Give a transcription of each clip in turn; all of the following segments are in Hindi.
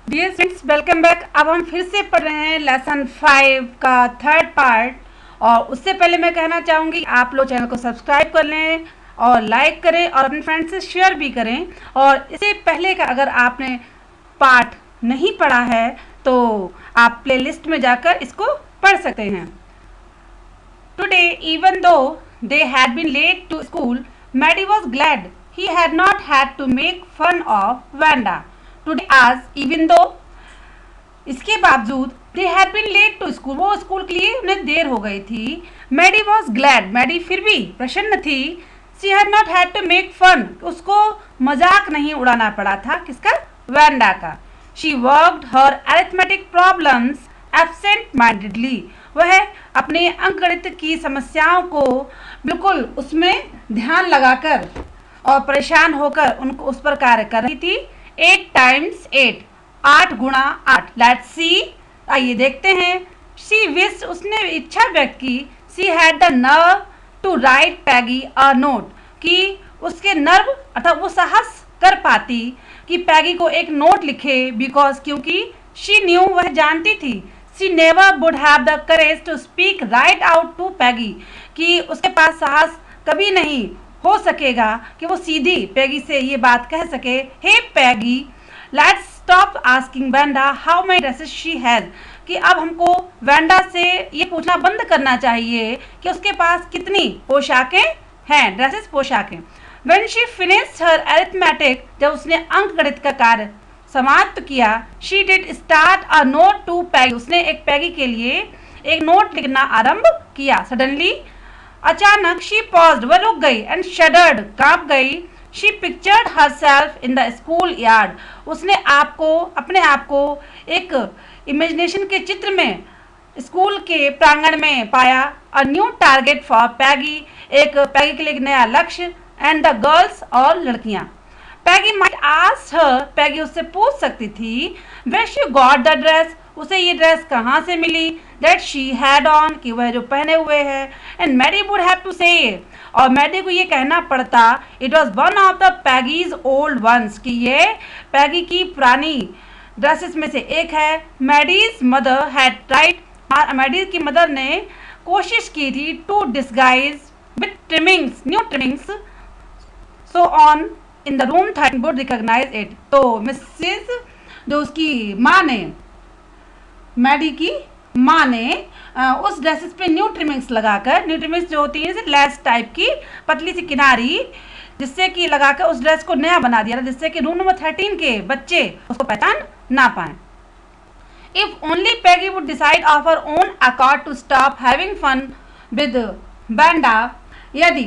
Dear students, welcome back. अब हम फिर से पढ़ रहे हैं लेसन 5 का थर्ड पार्ट। और उससे पहले मैं कहना चाहूँगी आप लोग चैनल को सब्सक्राइब कर लें और लाइक करें और अपने फ्रेंड्स से शेयर भी करें। और इससे पहले का अगर आपने पार्ट नहीं पढ़ा है तो आप प्लेलिस्ट में जाकर इसको पढ़ सकते हैं। Today, even though they had been late to school, Maddie was glad he had not had to make fun of Wanda. Today, as even though इसके बावजूद they had been late to school, वो स्कूल के लिए उन्हें देर हो गई थी। मैडी वॉज ग्लैड, मैडी फिर भी प्रसन्न थी। She had not had to make fun, उसको मजाक नहीं उड़ाना पड़ा था। किसका? वैंडा का। She worked her arithmetic problems absent mindedly, वह अपने अंकगणित की समस्याओं को बिल्कुल उसमें ध्यान लगाकर और परेशान होकर उनको उस पर कार्य कर रही थी। 8 टाइम्स 8, 8 गुणा 8। लेट्स सी, आइए देखते हैं। शी विश, उसने इच्छा व्यक्त की। She had the nerve to write Peggy a note, कि उसके नर्व अर्थात वो साहस कर पाती कि पैगी को एक नोट लिखे। बिकॉज, क्योंकि शी न्यू, वह जानती थी। She never would have the courage to speak right out to Peggy, कि उसके पास साहस कभी नहीं हो सकेगा कि वो सीधी पैगी से ये बात कह सके, hey Peggy, let's stop asking Wanda how many dresses she has, कि अब हमको वैंडा से ये पूछना बंद करना चाहिए कि उसके पास कितनी पोशाकें हैं, ड्रेसेस पोशाकें। When she finished her arithmetic, जब उसने अंकगणित का कार्य समाप्त किया, she did start a note to Peggy, उसने एक पैगी के लिए एक नोट लिखना आरंभ किया। सडनली, अचानक, शी पॉज्ड, वह रुक गई। एंड शडर्ड, कांप गई। She pictured herself in the school yard, उसने अपने आप को एक इमेजिनेशन के चित्र में स्कूल के प्रांगण में पाया। अ न्यू टारगेट फॉर पैगी, एक पैगी के लिए एक नया लक्ष्य। एंड द गर्ल्स, और लड़कियां। पैगी माइट आस्क हर, पैगी उससे पूछ सकती थी, where she got the dress, उसे ये ड्रेस कहाँ से मिली, दैट शी हैड ऑन, कि वह जो पहने हुए है। And Maddie would have to say, और मैडी को ये कहना पड़ता, it was one of the Peggy's old ones, कि ये पैगी की पुरानी ड्रेसेस में से एक है। Maddie's mother had tried, Maddie की मदर ने कोशिश की थी, to disguise with trimmings, new trimmings, so on in the room 13 would recognise it. तो मिसेस, जो उसकी माँ ने, मैडी की माँ ने उस ड्रेसेस पे न्यू ट्रिमिंग्स लगाकर, न्यू ट्रिमिंग्स जो होती है लेस टाइप की पतली सी किनारी, जिससे कि लगाकर उस ड्रेस को नया बना दिया, जिससे कि रूम नंबर 13 के बच्चे उसको पहचान ना पाए। If only Peggy would decide of her own accord to stop having fun with Wanda, यदि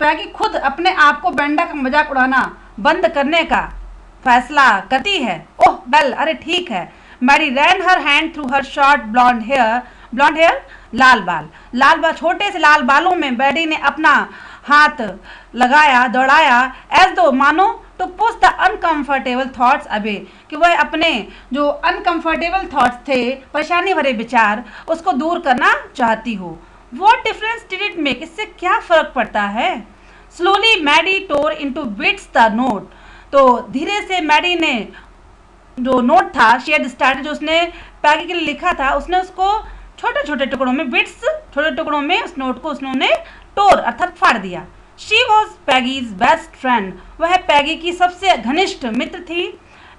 पैगी खुद अपने आप को बैंडा का मजाक उड़ाना बंद करने का फैसला करती है, ओह वेल, अरे ठीक है। मैडी रैन हर हैंड थ्रू हर शॉर्ट ब्लॉन्ड हेयर, लाल बाल, छोटे से लाल बालों में मैडी ने अपना हाथ लगाया, दौड़ाया, एज दो, मानो, to push the uncomfortable thoughts away, कि वह अपने जो अनकंफर्टेबल थॉट्स थे, परेशानी भरे विचार, उसको दूर करना चाहती हो। What difference did it make, इससे क्या फर्क पड़ता है। Slowly Maddie tore into bits the note, तो धीरे से मैडी ने जो नोट था, शेयर स्टार्ट, जो उसने पैगी के लिए लिखा था, उसने उसको छोटे छोटे टुकड़ों में, बिट्स, छोटे टुकड़ों में उस नोट को उसने टोर अर्थात फाड़ दिया। She was Peggy's best friend, वह पैगी की सबसे घनिष्ठ मित्र थी।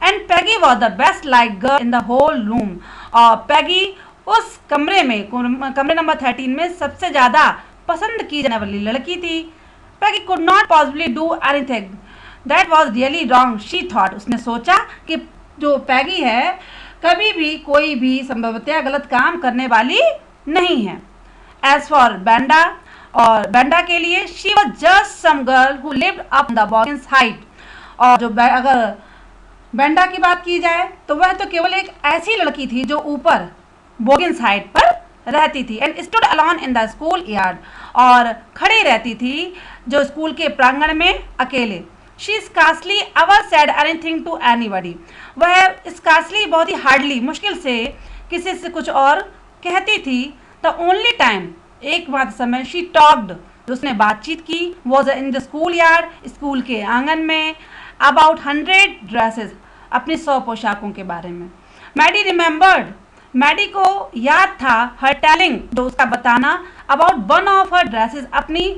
And Peggy was the best like girl in the whole room, और पैगी उस कमरे नंबर 13 में सबसे ज्यादा पसंद की जाने वाली लड़की थी। Peggy could not possibly do anything that was really wrong, she thought, उसने सोचा कि जो पैगी है कभी भी कोई भी संभवतः गलत काम करने वाली नहीं है। एज फॉर बैंडा, और बैंडा के लिए, she was just some girl who lived up the Boggins Height, और जो अगर बैंडा की बात की जाए तो वह तो केवल एक ऐसी लड़की थी जो ऊपर बोगिंस हाइट पर रहती थी। And stood alone in the school yard, और खड़ी रहती थी जो स्कूल के प्रांगण में अकेले। She scarcely ever said anything to anybody, वह स्कार्सली बहुत ही हार्डली, मुश्किल से किसी से कुछ और कहती थी। द ओनली टाइम, एकमात्र समय, शी टॉक्ड, उसने बातचीत की, was in the school yard, school के आंगन में। अबाउट 100 ड्रेसेस, अपनी 100 पोशाकों के बारे में। मैडी रिमेंबर्ड, मैडी को याद था, हर टेलिंग, जो उसका बताना, about one of her dresses, अपनी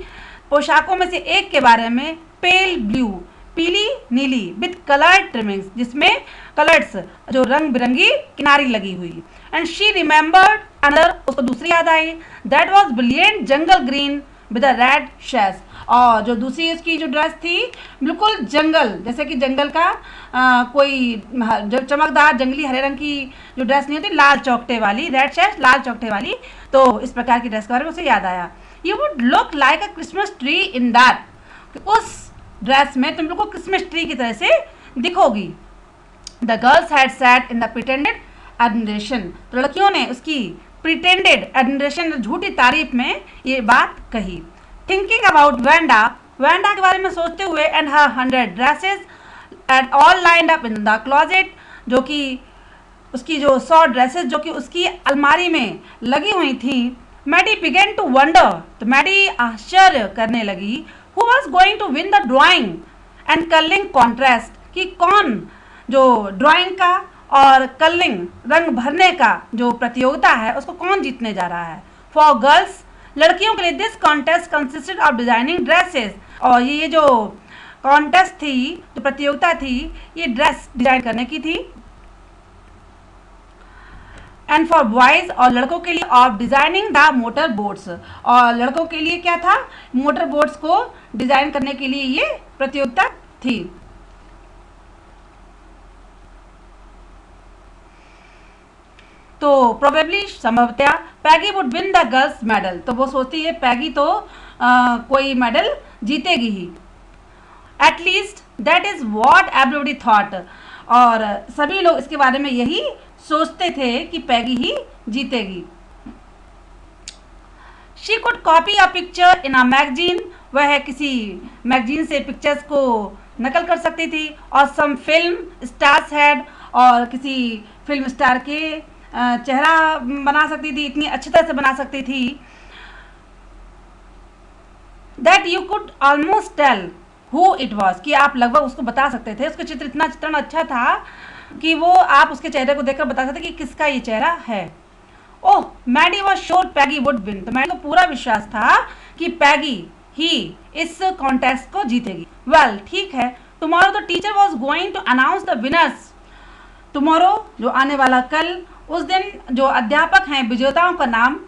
पोशाकों में से एक के बारे में, पेल ब्लू, पीली नीली, विथ कलर्ड ट्रिमिंग्स, जिसमें कलर्स, जो रंग बिरंगी किनारी लगी हुई। एंड शी रिमेंबर्ड अनदर, उसको दूसरी याद आई, that was brilliant jungle green with a red sash, और जो दूसरी उसकी जो ड्रेस थी बिल्कुल जंगल, जैसे कि जंगल का कोई जो चमकदार जंगली हरे रंग की जो ड्रेस नहीं होती, लाल चौकटे वाली, रेड शैश लाल चौकटे वाली, तो इस प्रकार की ड्रेस के बारे में उसे याद आया। You would look like a Christmas tree in that, उस ड्रेस में तुम लोग को क्रिसमस ट्री की तरह से दिखोगी। The girls had sat in the pretended admiration, तो लड़कियों ने उसकी प्रिटेंडेड एडमिरेशन, झूठी तारीफ में ये बात कही। थिंकिंग अबाउट वेंडा, वेंडा के बारे में सोचते हुए, and her 100 dresses and all lined up in the closet, जो कि उसकी जो 100 ड्रेसेस जो कि उसकी अलमारी में लगी हुई थी। मैडी बिगेन टू वंडर, तो मैडी आश्चर्य करने लगी, who was going to win the drawing and colouring contrast, कि कौन जो ड्राइंग का और कलरिंग रंग भरने का जो प्रतियोगिता है उसको कौन जीतने जा रहा है। फॉर गर्ल्स, लड़कियों के लिए, this contest consisted of designing dresses, और ये जो कॉन्टेस्ट थी, जो प्रतियोगिता थी, ये ड्रेस डिजाइन करने की थी। एंड फॉर बॉयज, और लड़कों के लिए, of designing the motor boats, और लड़कों के लिए क्या था, मोटर बोट्स को डिजाइन करने के लिए ये प्रतियोगिता थी। तो प्रोबेबली, संभवतः, Peggy would win the girls medal, तो वो सोचती है पैगी तो कोई मेडल जीतेगी ही। At least that is what everybody thought, और सभी लोग इसके बारे में यही सोचते थे कि पैगी ही जीतेगी। She could copy a picture in a magazine, वह किसी मैगजीन से पिक्चर्स को नकल कर सकती थी, और सम फिल्म स्टार्स हैड, और किसी फिल्म स्टार के चेहरा बना सकती थी, इतनी अच्छी तरह से बना सकती थी, that you could almost tell who it was, कि आप लगभग उसको बता सकते थे, उसका चित्रण अच्छा था कि वो आप उसके चेहरे को देखकर बता सकते कि किसका ये चेहरा है। Oh, Maddie was sure Peggy would win, तो मैडी को पूरा विश्वास था कि पैगी ही इस कॉन्टेस्ट को जीतेगी। वेल, ठीक है, tomorrow the teacher was going to announce the winners, tomorrow जो आने वाला कल, उस दिन जो अध्यापक हैं विजेताओं का नाम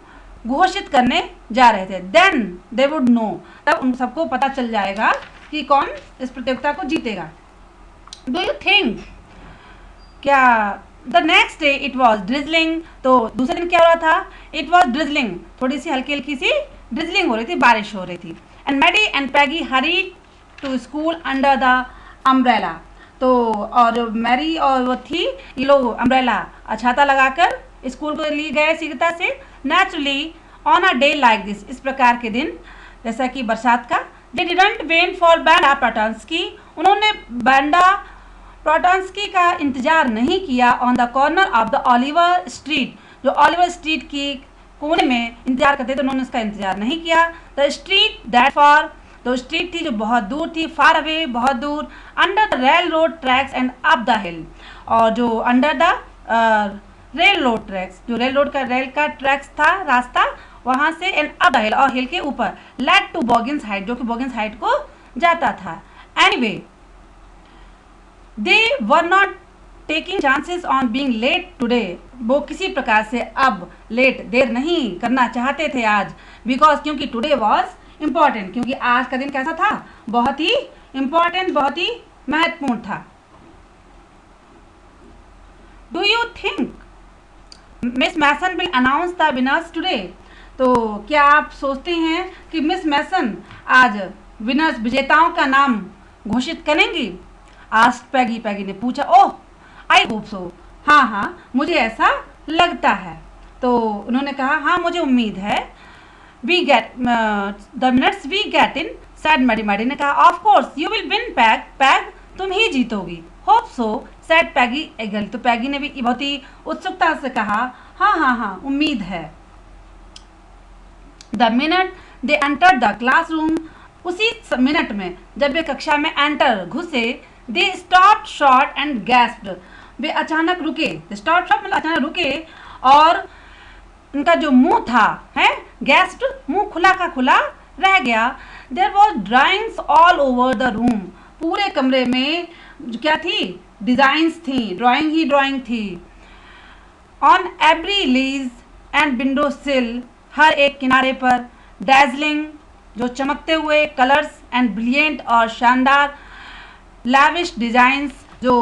घोषित करने जा रहे थे। देन दे वुड नो, तब उन सबको पता चल जाएगा कि कौन इस प्रतियोगिता को जीतेगा। डू यू थिंक, क्या the next day it was drizzling, तो दूसरे दिन क्या हो रहा था, इट वॉज ड्रिजलिंग, थोड़ी सी हल्की हल्की सी ड्रिजलिंग हो रही थी, बारिश हो रही थी। And Maddie and Peggy hurry to school under the umbrella, तो और मैरी और वो थी, ये लोग अम्ब्रेला छाता लगाकर स्कूल को लिए गए शीघ्रता से। Naturally on a day like this, इस प्रकार के दिन, जैसा कि बरसात का, they didn't wait for Wanda Petronski, उन्होंने बैंडा प्रोटॉन्स्की का इंतजार नहीं किया। On the corner of the Oliver street, जो ऑलिवर स्ट्रीट की कोने में इंतजार करते थे, उन्होंने उसका इंतजार नहीं किया। द स्ट्रीट दैट फॉर, तो स्ट्रीट थी जो बहुत दूर थी, फार अवे, बहुत दूर, under the rail road tracks and up the हिल, और जो under the rail road tracks, जो रेल का ट्रैक्स था, रास्ता, वहां से, एंड अप द हिल, और हिल के ऊपर, लेड टू बॉगिन्स हाइट, जो कि बॉगिन्स हाइट को जाता था। Anyway, they were not taking chances on being late today, वो किसी प्रकार से अब लेट, देर नहीं करना चाहते थे आज, बिकॉज, क्योंकि टुडे वॉज इम्पॉर्टेंट, क्योंकि आज का दिन कैसा था, बहुत ही इम्पॉर्टेंट, बहुत ही महत्वपूर्ण था। Do you think Miss Mason will announce the winners today, तो क्या आप सोचते हैं कि मिस मैसन आज विनर्स, विजेताओं का नाम घोषित करेंगी? आज पैगी ने पूछा। ओह, आई होप सो, हाँ हाँ, मुझे ऐसा लगता है, तो उन्होंने कहा, हाँ मुझे उम्मीद है। We get the minutes we get in, said Maddie ने कहा, of course you will win Peg, तुम ही जीतोगी। Hope so, said Peggy eagle, तो पैगी ने भी बहुत ही उत्सुकता से कहा, हाँ हाँ हाँ, उम्मीद है। The minute they enter the classroom, उसी मिनट में जब वे कक्षा में एंटर घुसे, दे स्टॉप शॉर्ट एंड गैस्प्ड, वे अचानक रुके, स्टॉप शॉर्ट मतलब अचानक रुके, और उनका जो मुंह था है गैस्प्ड, मुंह खुला का खुला रह गया। There was drawings all over the room, पूरे कमरे में क्या थी, डिजाइंस थी, ड्राइंग ही ड्राइंग थी। On every ledge and window sill, हर एक किनारे पर, डैजलिंग जो चमकते हुए कलर्स एंड ब्रिलियंट और शानदार, लैविश डिजाइंस जो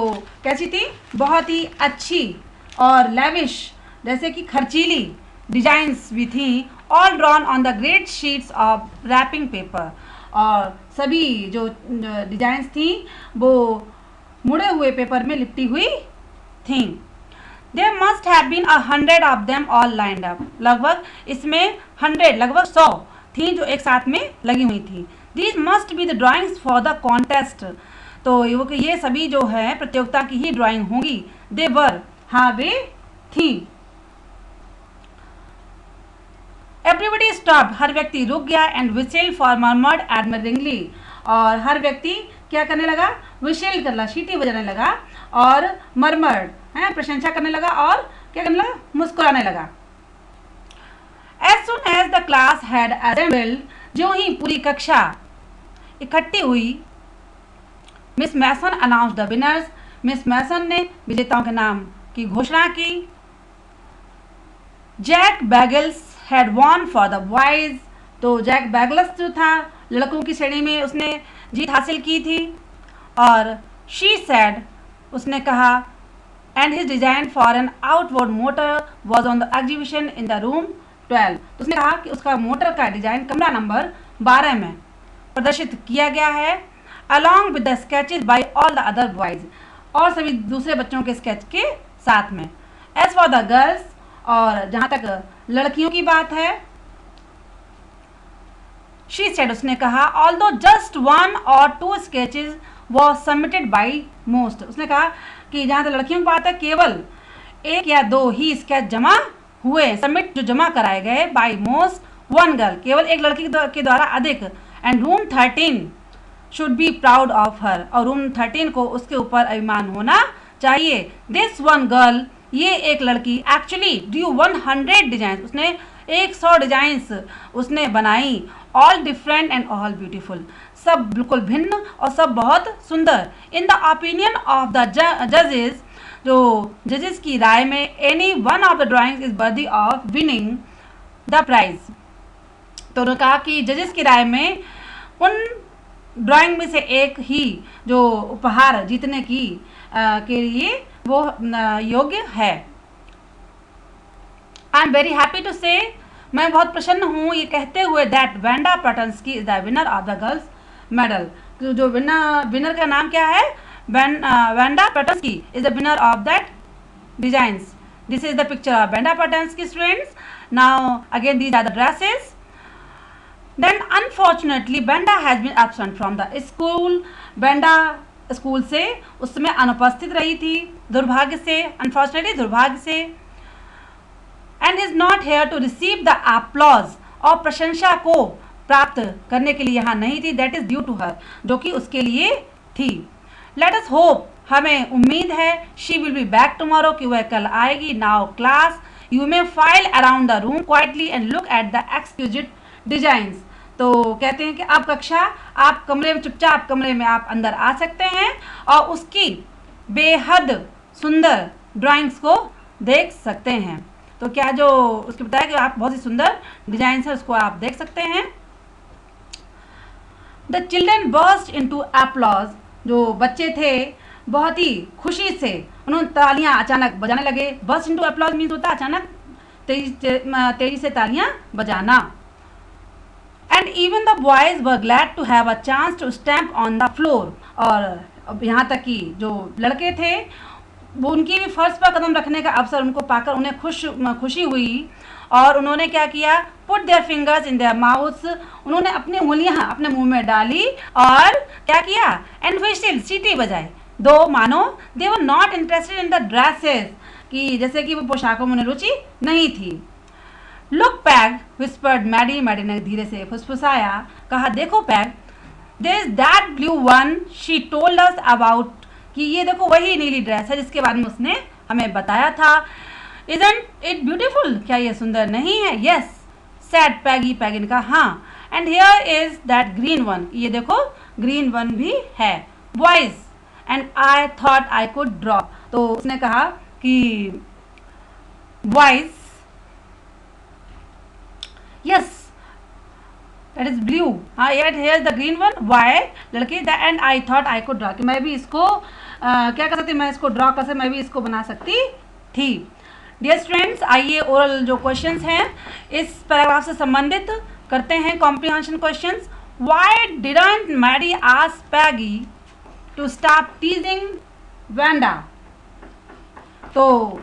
कैसी थी, बहुत ही अच्छी और लैविश जैसे कि खर्चीली डिजाइंस भी थी। All drawn on the great sheets of wrapping paper, और सभी जो डिजाइंस थी वो मुड़े हुए पेपर में लिपटी हुई थी। There must have been 100 of them all lined up, लगभग इसमें 100 लगभग 100 थी जो एक साथ में लगी हुई थी। These must be the drawings for the contest, तो ये सभी जो है प्रतियोगिता की ही ड्राइंग होंगी। They were, हाँ वे थी। Everybody stopped, हर व्यक्ति रुक गया, and whistled for murmured admiringly, और हर व्यक्ति क्या करने लगा, विशेल करना, सीटी बजाने लगा, और मरमर्ड है प्रशंसा करने लगा, और क्या करने लगा, मुस्कुराने लगा। As soon as the class had assembled, जो ही पूरी कक्षा इकट्ठी हुई, Miss Mason announce the winners, Miss Mason ने विजेताओं के नाम की घोषणा की। Jack Bagels had won for the boys, तो जैक बैगल्स जो था लड़कों की श्रेणी में उसने जीत हासिल की थी। और शी सैड, उसने कहा, and his design for an outward motor was on the exhibition in the room 12, उसने कहा कि उसका मोटर का डिजाइन कमरा नंबर 12 में प्रदर्शित किया गया है, along with the sketches by all the other boys, और सभी दूसरे बच्चों के स्केच के साथ में। एज फॉर द गर्ल्स, और जहाँ तक लड़कियों की बात है, शी सेड, उसने कहा, although just 1 or 2 sketches was submitted by most, उसने कहा कि जहाँ तक लड़कियों की बात है केवल 1 या 2 ही स्केच जमा हुए, सबमिट जो जमा कराए गए, बाई मोस्ट 1 गर्ल, केवल एक लड़की के द्वारा अधिक। And room 13 should be proud of her, और रूम 13 को उसके ऊपर अभिमान होना चाहिए। दिस 1 गर्ल, ये एक लड़की, एक्चुअली ड्यू 100 डिजाइन, उसने 100 डिजाइंस उसने बनाई, all different and all beautiful, सब बिल्कुल भिन्न और सब बहुत सुंदर। In the opinion of the जजेस, जो जजेस की राय में, any one of the drawings is worthy of winning the prize, तो उन्होंने कहा कि जजेस की राय में उन ड्राइंग में से एक ही जो उपहार जीतने की के लिए वो योग्य है। I am very happy to say, मैं बहुत प्रसन्न हूँ ये कहते हुए, that Wanda Petronski is the winner of the girls medal, जो विनर का नाम क्या है, Wanda Petronski is the winner of that designs. This is the picture of Wanda Petronski students. Now again these are the dresses. Then unfortunately Brenda has been absent from the school, Brenda school से उस समय अनुपस्थित रही थी, दुर्भाग्य से, अनफॉर्चुनेटली दुर्भाग्य से। And is not here to receive the applause, और प्रशंसा को प्राप्त करने के लिए यहाँ नहीं थी, that is due to her, जो कि उसके लिए थी। लेट अस होप, हमें उम्मीद है, she will be back tomorrow, कि वह कल आएगी। Now class you may file around the room quietly and look at the exquisite designs, तो कहते हैं कि अब कक्षा, आप कमरे में चुपचाप कमरे में आप अंदर आ सकते हैं और उसकी बेहद सुंदर ड्राइंग्स को देख सकते हैं। तो क्या जो उसके बताया कि आप बहुत ही सुंदर डिजाइन है उसको आप देख सकते हैं। The children burst into applause, जो बच्चे थे बहुत ही खुशी से उन्होंने तालियां अचानक बजाने लगे। बर्स्ट इनटू एप्लॉज मीन्स होता है अचानक तेजी से तालियां बजाना। And even the boys were glad to have a chance to stamp on the floor, और यहाँ तक कि जो लड़के थे वो उनकी भी फर्श पर कदम रखने का अवसर उनको पाकर उन्हें खुशी हुई, और उन्होंने क्या किया, put their fingers in their mouths, उन्होंने अपनी उंगलियां अपने मुंह में डाली और क्या किया, एंड व्हिस्टल, सीटी बजाई। दो मानो they were not interested in the dresses, कि जैसे कि वो पोशाकों में रुचि नहीं थी। Look Peg whispered Maddie, Maddie ने धीरे से फुसफुसाया, कहा देखो Peg, there is that blue one she told us about, कि ये देखो वही नीली ड्रेस है जिसके बारे में उसने हमें बताया था. इजंट इट ब्यूटीफुल, क्या ये सुंदर नहीं है? यस सैड पैगी, पैगी ने कहा हाँ. And here is that green one, ये देखो ग्रीन वन भी है. Boys and I thought I could draw, तो उसने कहा कि boys, yes that is blue, हाँ yet here the green one, वाई लड़के, and I thought I could draw, कि मैं भी इसको क्या कर सकती, मैं इसको ड्रॉ कर सकती, मैं भी इसको बना सकती थी. डियर स्टूडेंट्स, आइए ओरल जो क्वेश्चंस हैं इस पैराग्राफ से संबंधित करते हैं. Comprehension questions. Why didn't Mary ask Peggy to stop teasing Wanda, तो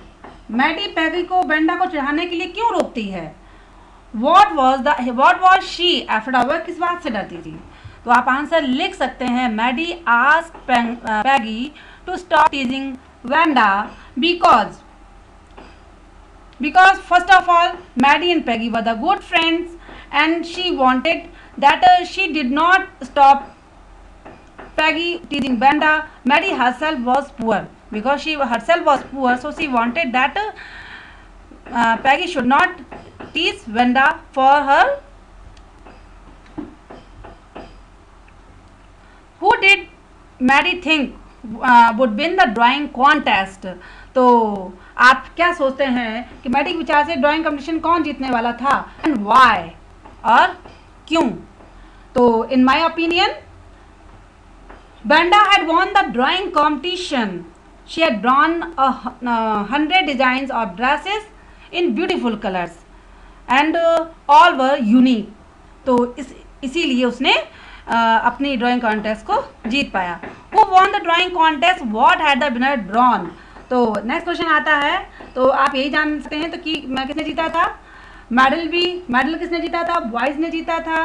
मैडी पैगी को वेंडा को चिढ़ाने के लिए क्यों रोकती है? What was she afraid of, किस बात से डरती थी? तो आप आंसर लिख सकते हैं. Maddie ask Peggy to stop teasing Wanda because first of all Maddie and Peggy were the good friends and she wanted that she did not stop Peggy teasing Vanda. Maddie herself was poor, because she herself was poor, so she wanted that Peggy should not tease Vanda for her. Who did Maddie think would win the drawing contest? तो आप क्या सोचते हैं कि मैडी के विचार से ड्राइंग कंपटीशन कौन जीतने वाला था, एंड वाई, और क्यों? तो in my opinion Vanda had won the drawing competition. She had drawn 100 designs of dresses in beautiful colors and all were unique. तो इसीलिए उसने अपनी ड्राइंग कॉन्टेस्ट को जीत पाया. Who won the drawing contest? What had the winner drawn? तो नेक्स्ट क्वेश्चन आता है, तो आप यही जान सकते हैं तो कि मैं किसने जीता था, मेडल किसने जीता था, बॉयज ने जीता था,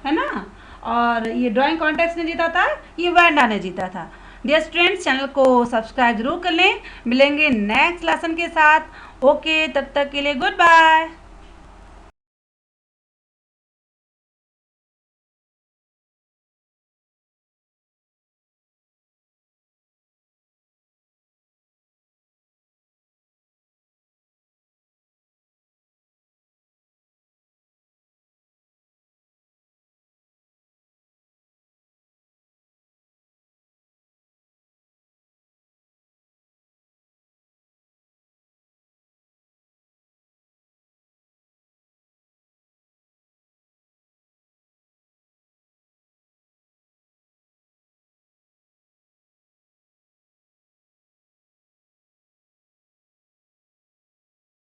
है ना, और ये ड्राइंग कॉन्टेस्ट ने जीता था, ये वेंडा ने जीता था. डियर स्टूडेंट्स, चैनल को सब्सक्राइब जरूर कर लें. मिलेंगे नेक्स्ट लेसन के साथ. ओके, तब तक के लिए गुड बाय.